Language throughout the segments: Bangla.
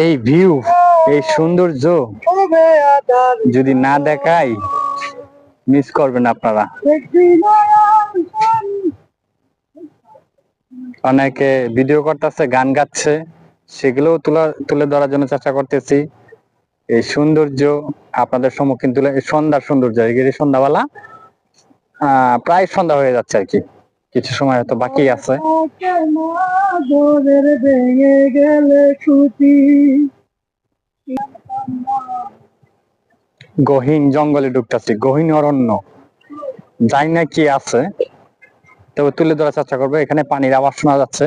এই ভিউ, এই সৌন্দর্য যদি না দেখাই মিস করবেন আপনারা। অনেকে ভিডিও করতেছে, গান গাচ্ছে, সেগুলোও তুলে ধরার জন্য চেষ্টা করতেছি। এই সৌন্দর্য আপনাদের সম্মুখীন তুলে, সন্ধ্যার সৌন্দর্য, এই সন্ধ্যাবেলা প্রায় সন্ধ্যা হয়ে যাচ্ছে আর কি, কিছু সময় হয়তো বাকি আছে। গহীন জঙ্গলে ঢুকতেছি, গহীন অরণ্য, যাই না কি আছে, তবে তুলে ধরার চেষ্টা করবো। এখানে পানির আওয়াজ শোনা যাচ্ছে,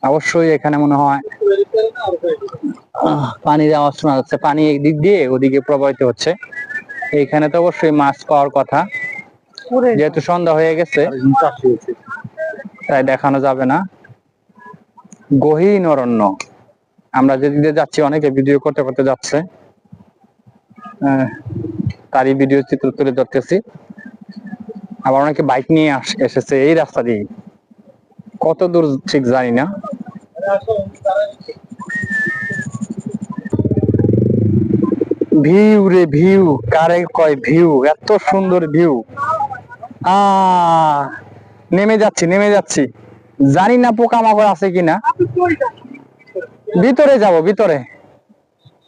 অবশ্যই এখানে মনে হয় পানির আওয়াজ শোনা যাচ্ছে। পানি একদিক দিয়ে ওদিকে প্রবাহিত হচ্ছে। এইখানে তো অবশ্যই মাছ পাওয়ার কথা, যেহেতু সন্ধ্যা হয়ে গেছে তাই দেখানো যাবে না। গহীন অরণ্য, আমরা যেদিকে যাচ্ছি অনেকে ভিডিও করতে করতে যাচ্ছে, তারই ভিডিও চিত্র তুলে ধরতেছি। আবার অনেকে বাইক নিয়ে এসেছে এই রাস্তা দিয়ে, কত দূর ঠিক জানি না। ভিউ রে ভিউ, কারে কয় ভিউ, এত সুন্দর ভিউ। নেমে যাচ্ছি, জানি না পোকামাকড় আছে কিনা। ভিতরে যাব, ভিতরে।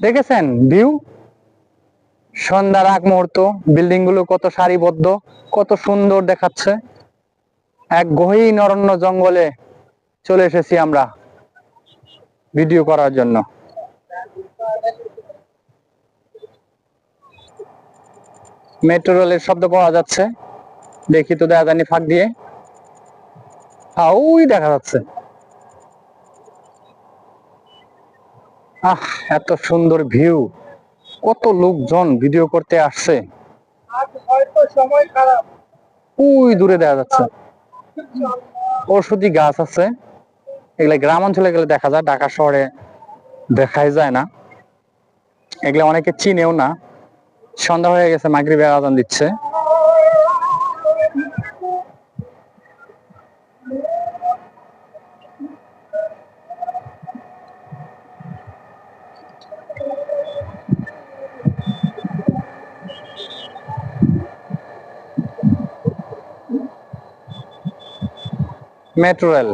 দেখেছেন ভিউ, সন্ধ্যার আগ মুহূর্ত, বিল্ডিং গুলো কত সারিবদ্ধ, কত সুন্দর দেখাচ্ছে। এক গহীন অরণ্য জঙ্গলে চলে এসেছি আমরা ভিডিও করার জন্য। মেট্রো রেলের শব্দ পাওয়া যাচ্ছে, দেখি তো দেখা জানি ফাঁক দিয়ে। ওই দেখা যাচ্ছে। এত সুন্দর ভিউ, কত লোকজন ভিডিও করতে আসছে। ওই দূরে দেখা যাচ্ছে ঔষধি গাছ আছে, এগুলা গ্রাম অঞ্চলে গেলে দেখা যায়, ঢাকা শহরে দেখাই যায় না। এগুলা অনেকে চিনেও না। সন্ধ্যা হয়ে গেছে, মাগরিবের আজান দিচ্ছে। Metro rail